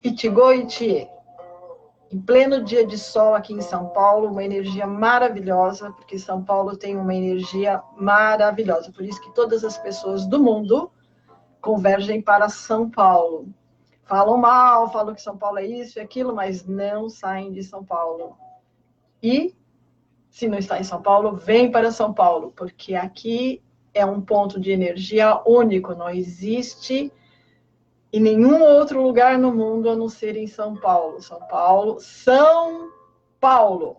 Ichigo Ichie, em pleno dia de sol aqui em São Paulo, uma energia maravilhosa, porque São Paulo tem uma energia maravilhosa, por isso que todas as pessoas do mundo convergem para São Paulo. Falam mal, falam que São Paulo é isso e aquilo, mas não saem de São Paulo. E, se não está em São Paulo, vem para São Paulo, porque aqui é um ponto de energia único, não existe em nenhum outro lugar no mundo a não ser em São Paulo. São Paulo, São Paulo.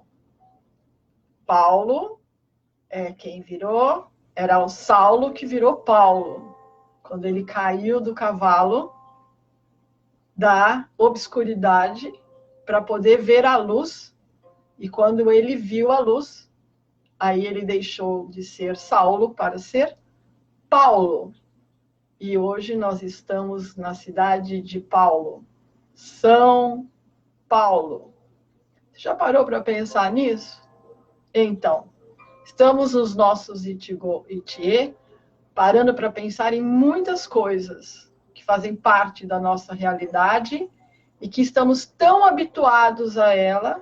Paulo é quem virou, era o Saulo que virou Paulo. Quando ele caiu do cavalo da obscuridade para poder ver a luz, e quando ele viu a luz, aí ele deixou de ser Saulo para ser Paulo. E hoje nós estamos na cidade de Paulo, São Paulo. Você já parou para pensar nisso? Então, estamos nos nossos Ichigo Ichie, parando para pensar em muitas coisas que fazem parte da nossa realidade e que estamos tão habituados a ela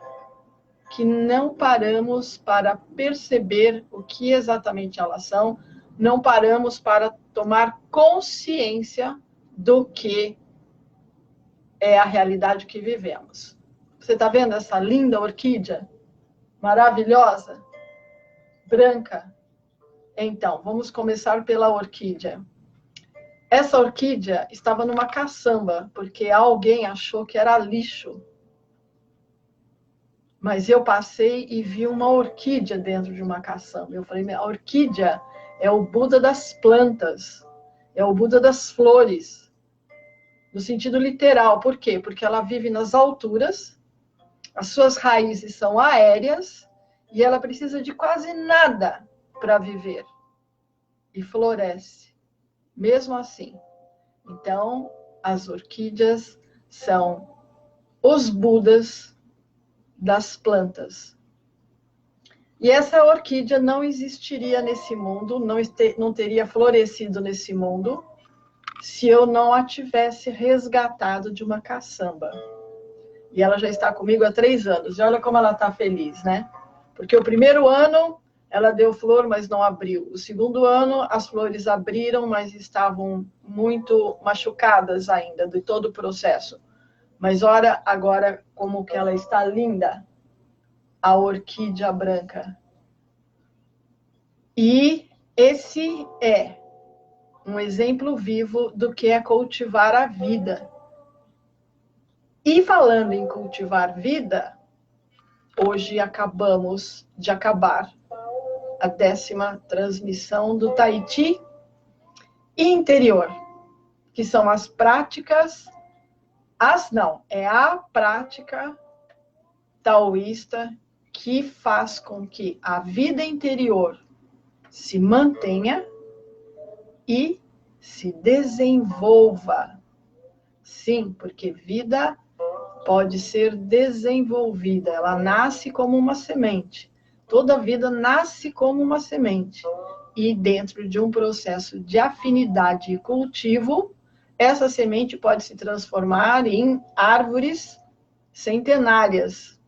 que não paramos para perceber o que exatamente elas são, não paramos para tomar consciência do que é a realidade que vivemos. Você está vendo essa linda orquídea? Maravilhosa? Branca? Então, vamos começar pela orquídea. Essa orquídea estava numa caçamba, porque alguém achou que era lixo. Mas eu passei e vi uma orquídea dentro de uma caçamba. Eu falei, a orquídea é o Buda das plantas, é o Buda das flores, no sentido literal. Por quê? Porque ela vive nas alturas, as suas raízes são aéreas e ela precisa de quase nada para viver. E floresce, mesmo assim. Então, as orquídeas são os Budas das plantas. E essa orquídea não existiria nesse mundo, não teria florescido nesse mundo, se eu não a tivesse resgatado de uma caçamba. E ela já está comigo há 3 anos. E olha como ela está feliz, né? Porque o primeiro ano ela deu flor, mas não abriu. O segundo ano as flores abriram, mas estavam muito machucadas ainda de todo o processo. Mas olha agora como que ela está linda, a orquídea branca. E esse é um exemplo vivo do que é cultivar a vida. E falando em cultivar vida, hoje acabamos de acabar a 10ª transmissão do Tahiti interior, que são as práticas, é a prática taoísta que faz com que a vida interior se mantenha e se desenvolva. Sim, porque vida pode ser desenvolvida, ela nasce como uma semente. Toda vida nasce como uma semente. E dentro de um processo de afinidade e cultivo, essa semente pode se transformar em árvores centenárias.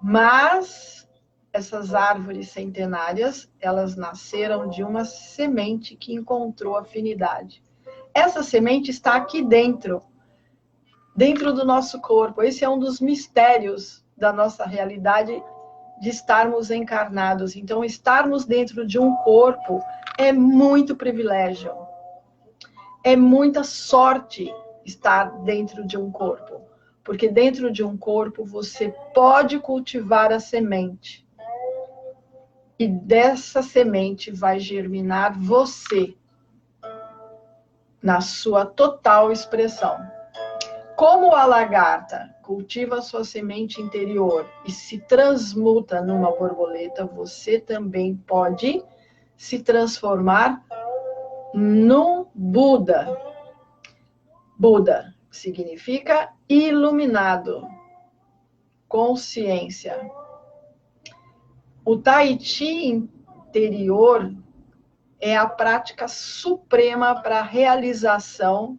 Mas essas árvores centenárias, elas nasceram de uma semente que encontrou afinidade. Essa semente está aqui dentro do nosso corpo. Esse é um dos mistérios da nossa realidade de estarmos encarnados. Então, estarmos dentro de um corpo é muito privilégio. É muita sorte estar dentro de um corpo. Porque dentro de um corpo você pode cultivar a semente. E dessa semente vai germinar você na sua total expressão. Como a lagarta cultiva a sua semente interior e se transmuta numa borboleta, você também pode se transformar num Buda. Buda significa iluminado, consciência. O Tahiti interior é a prática suprema para a realização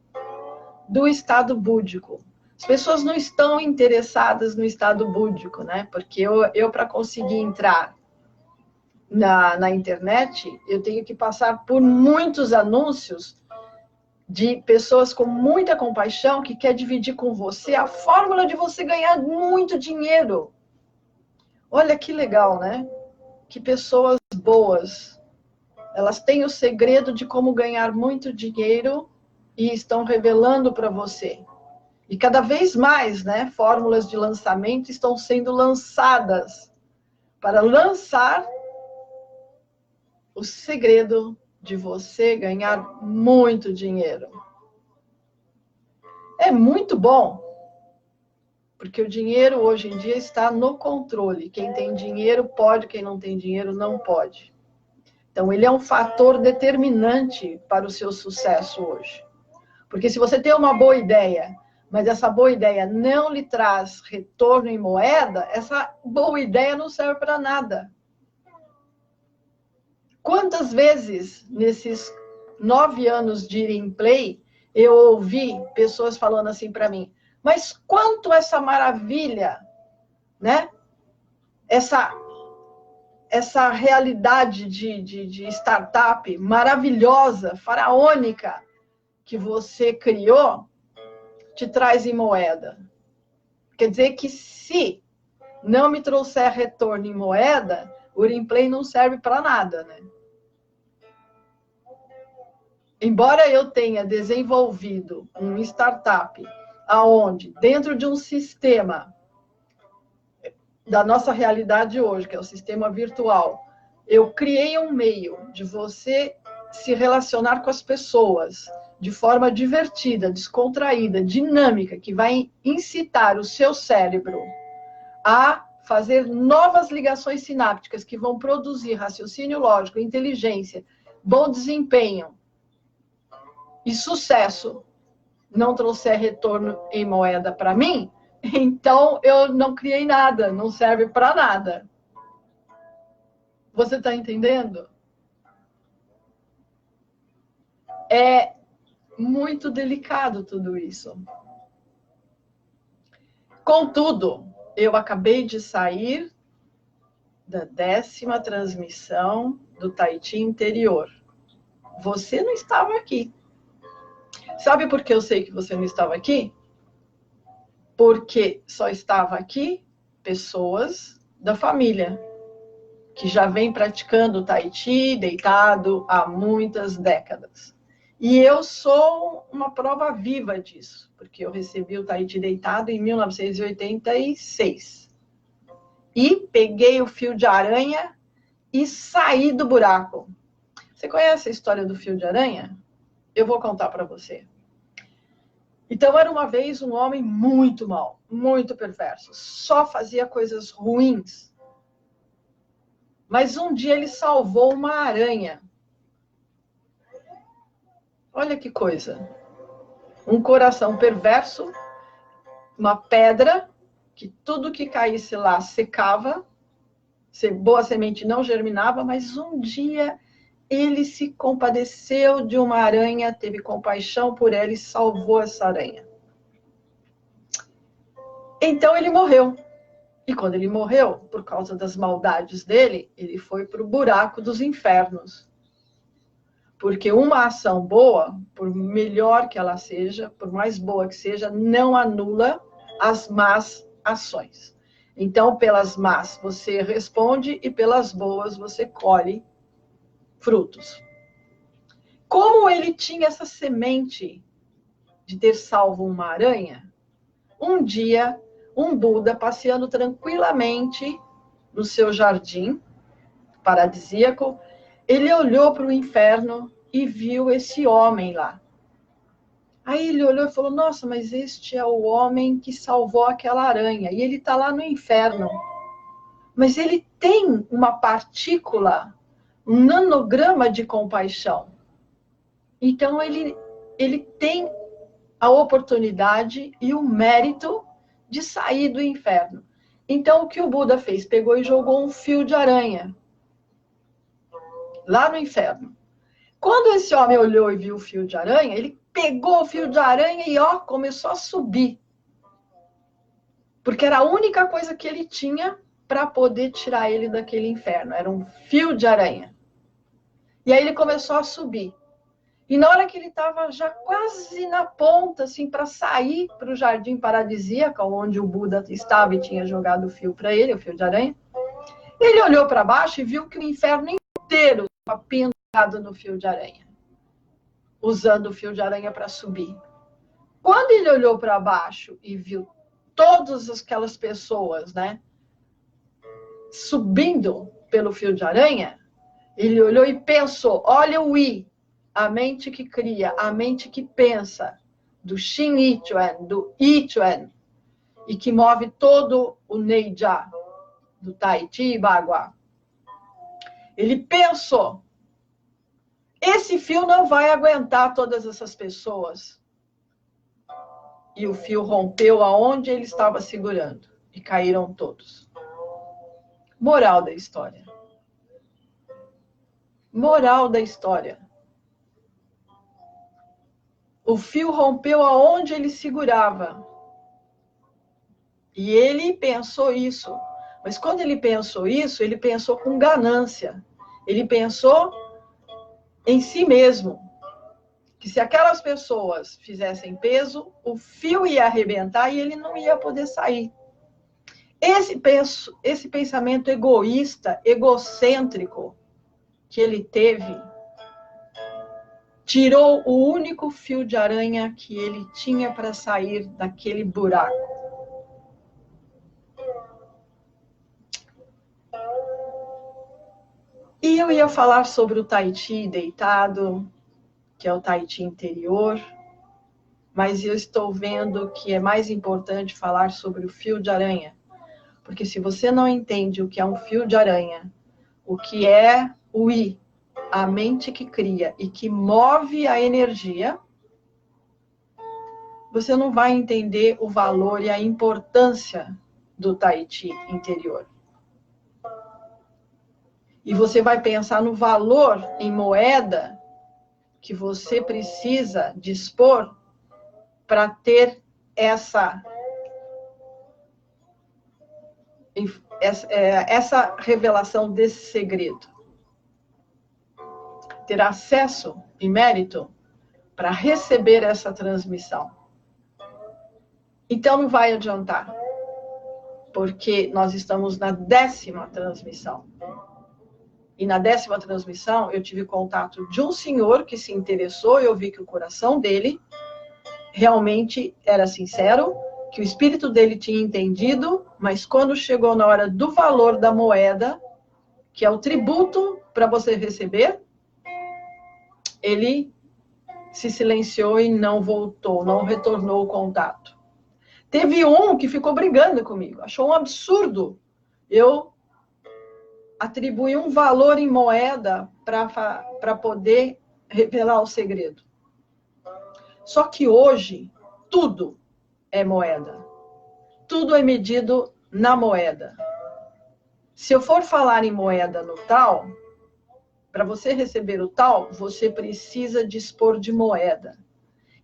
do estado búdico. As pessoas não estão interessadas no estado búdico, né? Porque eu para conseguir entrar na internet, eu tenho que passar por muitos anúncios de pessoas com muita compaixão que quer dividir com você a fórmula de você ganhar muito dinheiro. Olha que legal, né? Que pessoas boas. Elas têm o segredo de como ganhar muito dinheiro e estão revelando para você. E cada vez mais, né, fórmulas de lançamento estão sendo lançadas para lançar o segredo de você ganhar muito dinheiro. É muito bom, porque o dinheiro hoje em dia está no controle. Quem tem dinheiro pode, quem não tem dinheiro não pode. Então, ele é um fator determinante para o seu sucesso hoje. Porque se você tem uma boa ideia, mas essa boa ideia não lhe traz retorno em moeda, essa boa ideia não serve para nada. Quantas vezes, nesses 9 anos de Play, eu ouvi pessoas falando assim para mim, mas quanto essa maravilha, né? Essa realidade de startup maravilhosa, faraônica, que você criou, te traz em moeda. Quer dizer que se não me trouxer retorno em moeda, o Play não serve para nada, né? Embora eu tenha desenvolvido um startup aonde, dentro de um sistema da nossa realidade hoje, que é o sistema virtual, eu criei um meio de você se relacionar com as pessoas de forma divertida, descontraída, dinâmica, que vai incitar o seu cérebro a fazer novas ligações sinápticas que vão produzir raciocínio lógico, inteligência, bom desempenho e sucesso, não trouxer retorno em moeda para mim, então eu não criei nada, não serve para nada. Você está entendendo? É muito delicado tudo isso. Contudo, eu acabei de sair da 10ª transmissão do Tahiti Interior. Você não estava aqui. Sabe por que eu sei que você não estava aqui? Porque só estava aqui pessoas da família que já vem praticando o Tahiti deitado há muitas décadas. E eu sou uma prova viva disso, porque eu recebi o Tahiti deitado em 1986. E peguei o fio de aranha e saí do buraco. Você conhece a história do fio de aranha? Eu vou contar para você. Então, era uma vez um homem muito mau, muito perverso. Só fazia coisas ruins. Mas um dia ele salvou uma aranha. Olha que coisa. Um coração perverso, uma pedra, que tudo que caísse lá secava, boa semente não germinava, mas um dia ele se compadeceu de uma aranha, teve compaixão por ela e salvou essa aranha. Então ele morreu. E quando ele morreu, por causa das maldades dele, ele foi para o buraco dos infernos. Porque uma ação boa, por melhor que ela seja, por mais boa que seja, não anula as más ações. Então, pelas más você responde e pelas boas você colhe frutos. Como ele tinha essa semente de ter salvo uma aranha, um dia, um Buda, passeando tranquilamente no seu jardim paradisíaco, ele olhou para o inferno e viu esse homem lá. Aí ele olhou e falou, nossa, mas este é o homem que salvou aquela aranha, e ele está lá no inferno. Mas ele tem uma partícula, um nanograma de compaixão. Então ele tem a oportunidade e o mérito de sair do inferno. Então o que o Buda fez? Pegou e jogou um fio de aranha lá no inferno. Quando esse homem olhou e viu o fio de aranha, ele pegou o fio de aranha e começou a subir. Porque era a única coisa que ele tinha para poder tirar ele daquele inferno. Era um fio de aranha. E aí ele começou a subir. E na hora que ele estava já quase na ponta, assim, para sair para o jardim paradisíaco, onde o Buda estava e tinha jogado o fio para ele, o fio de aranha, ele olhou para baixo e viu que o inferno inteiro estava pendurado no fio de aranha, usando o fio de aranha para subir. Quando ele olhou para baixo e viu todas aquelas pessoas, né, subindo pelo fio de aranha, ele olhou e pensou, olha o I, a mente que cria, a mente que pensa, do Xin Yichuan, do Yichuan, e que move todo o Neijia, do Tai Chi e Bagua. Ele pensou, esse fio não vai aguentar todas essas pessoas. E o fio rompeu aonde ele estava segurando, e caíram todos. Moral da história. Moral da história. O fio rompeu aonde ele segurava. E ele pensou isso. Mas quando ele pensou isso, ele pensou com ganância. Ele pensou em si mesmo. Que se aquelas pessoas fizessem peso, o fio ia arrebentar e ele não ia poder sair. Esse pensamento egoísta, egocêntrico que ele teve, tirou o único fio de aranha que ele tinha para sair daquele buraco. E eu ia falar sobre o Tai Chi deitado, que é o Tai Chi interior, mas eu estou vendo que é mais importante falar sobre o fio de aranha, porque se você não entende o que é um fio de aranha, o que é o I, a mente que cria e que move a energia, você não vai entender o valor e a importância do Tai Chi interior. E você vai pensar no valor em moeda que você precisa dispor para ter essa revelação desse segredo. Ter acesso e mérito para receber essa transmissão. Então não vai adiantar, porque nós estamos na 10ª transmissão. E na 10ª transmissão eu tive contato de um senhor que se interessou, eu vi que o coração dele realmente era sincero, que o espírito dele tinha entendido, mas quando chegou na hora do valor da moeda, que é o tributo para você receber, ele se silenciou e não voltou, não retornou o contato. Teve um que ficou brigando comigo, achou um absurdo eu atribuir um valor em moeda para poder revelar o segredo. Só que hoje, tudo é moeda. Tudo é medido na moeda. Se eu for falar em moeda no tal, para você receber o tal, você precisa dispor de moeda.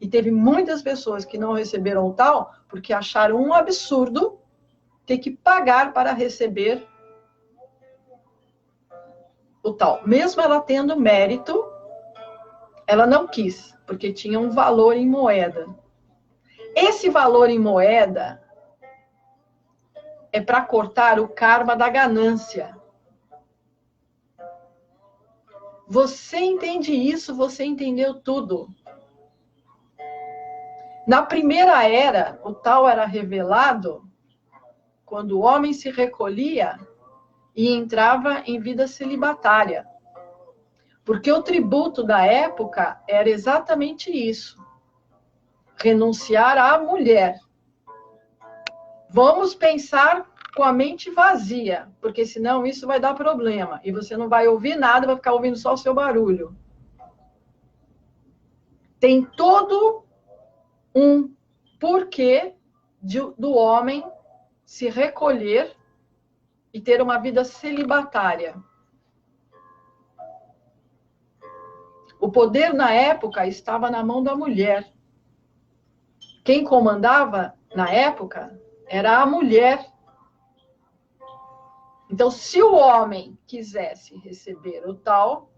E teve muitas pessoas que não receberam o tal porque acharam um absurdo ter que pagar para receber o tal. Mesmo ela tendo mérito, ela não quis, porque tinha um valor em moeda. Esse valor em moeda é para cortar o karma da ganância. Você entende isso, você entendeu tudo. Na primeira era, o tal era revelado quando o homem se recolhia e entrava em vida celibatária. Porque o tributo da época era exatamente isso. Renunciar à mulher. Vamos pensar com a mente vazia, porque senão isso vai dar problema. E você não vai ouvir nada, vai ficar ouvindo só o seu barulho. Tem todo um porquê do homem se recolher e ter uma vida celibatária. O poder na época estava na mão da mulher. Quem comandava na época era a mulher. Então, se o homem quisesse receber o tal,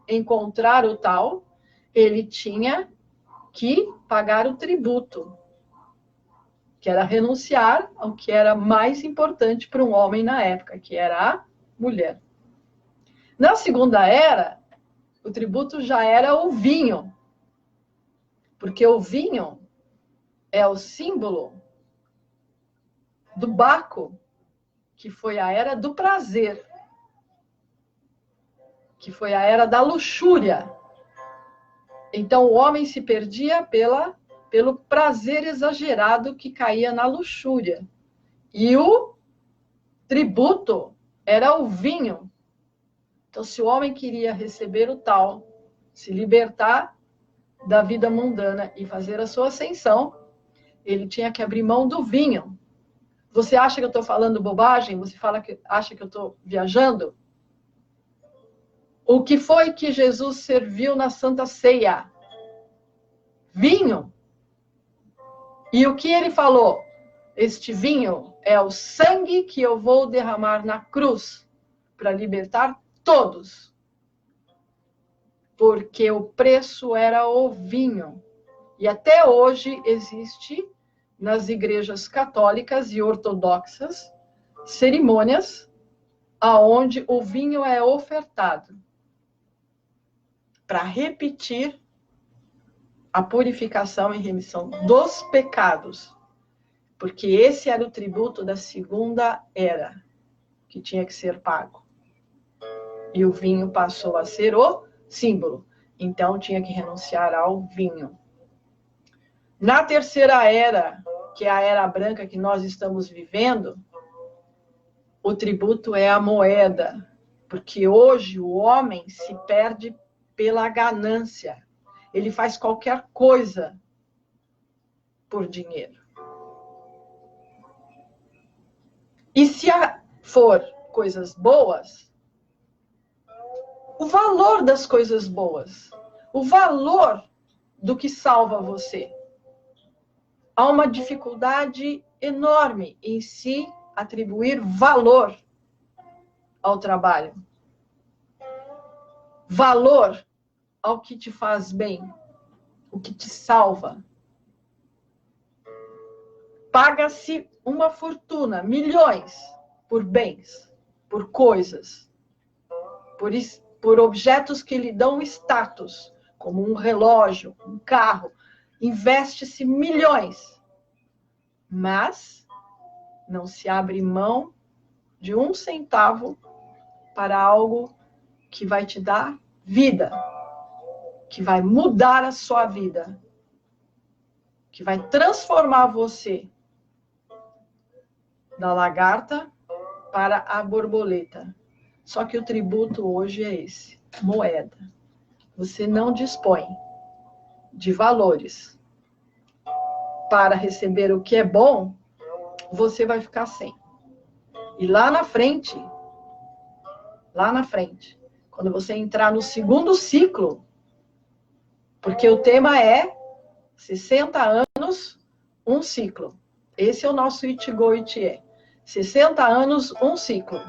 encontrar o tal, ele tinha que pagar o tributo, que era renunciar ao que era mais importante para um homem na época, que era a mulher. Na segunda era, o tributo já era o vinho, porque o vinho é o símbolo do Baco, que foi a era do prazer, que foi a era da luxúria. Então, o homem se perdia pelo prazer exagerado que caía na luxúria. E o tributo era o vinho. Então, se o homem queria receber o tal, se libertar da vida mundana e fazer a sua ascensão, ele tinha que abrir mão do vinho. Você acha que eu estou falando bobagem? Você acha que eu estou viajando? O que foi que Jesus serviu na Santa Ceia? Vinho. E o que ele falou? Este vinho é o sangue que eu vou derramar na cruz para libertar todos. Porque o preço era o vinho. E até hoje existe nas igrejas católicas e ortodoxas cerimônias aonde o vinho é ofertado para repetir a purificação e remissão dos pecados. Porque esse era o tributo da segunda era, que tinha que ser pago. E o vinho passou a ser o símbolo. Então, tinha que renunciar ao vinho. Na terceira era, que é a era branca que nós estamos vivendo, o tributo é a moeda. Porque hoje o homem se perde pela ganância. Ele faz qualquer coisa por dinheiro. E se for coisas boas, o valor das coisas boas, o valor do que salva você. Há uma dificuldade enorme em se atribuir valor ao trabalho. Valor ao que te faz bem, o que te salva. Paga-se uma fortuna, milhões, por bens, por coisas, por objetos que lhe dão status, como um relógio, um carro. Investe-se milhões, mas não se abre mão de 1 centavo para algo que vai te dar vida, que vai mudar a sua vida, que vai transformar você da lagarta para a borboleta. Só que o tributo hoje é esse, moeda. Você não dispõe de valores para receber o que é bom, você vai ficar sem. E lá na frente, quando você entrar no segundo ciclo, porque o tema é 60 anos, um ciclo. Esse é o nosso Ichigo Ichie. 60 anos, um ciclo.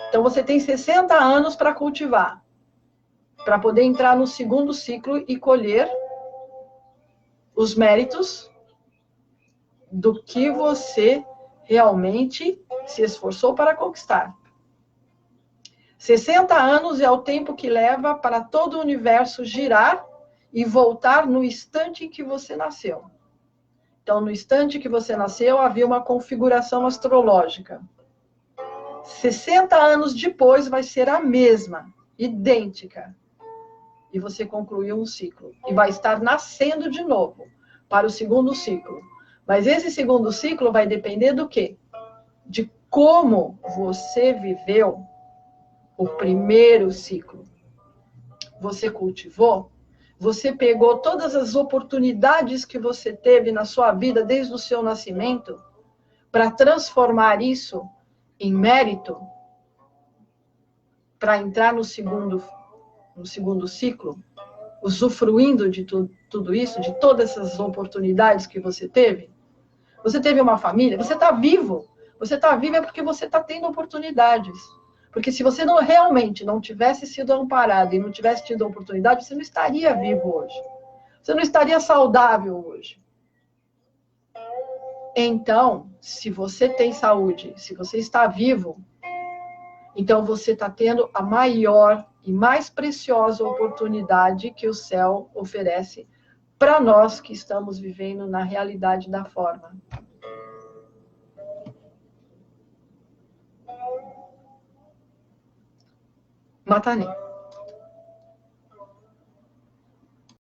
Então, você tem 60 anos para cultivar, para poder entrar no segundo ciclo e colher os méritos do que você realmente se esforçou para conquistar. 60 anos é o tempo que leva para todo o universo girar e voltar no instante em que você nasceu. Então, no instante que você nasceu, havia uma configuração astrológica. 60 anos depois vai ser a mesma, idêntica. E você concluiu um ciclo. E vai estar nascendo de novo para o segundo ciclo. Mas esse segundo ciclo vai depender do quê? De como você viveu o primeiro ciclo. Você cultivou? Você pegou todas as oportunidades que você teve na sua vida desde o seu nascimento para transformar isso em mérito? Para entrar no segundo ciclo? Usufruindo de tudo isso, de todas essas oportunidades que você teve? Você teve uma família, você está vivo. Você está vivo é porque você está tendo oportunidades. Porque se você não realmente não tivesse sido amparado e não tivesse tido a oportunidade, você não estaria vivo hoje. Você não estaria saudável hoje. Então, se você tem saúde, se você está vivo, então você está tendo a maior e mais preciosa oportunidade que o céu oferece para nós que estamos vivendo na realidade da forma. Matane.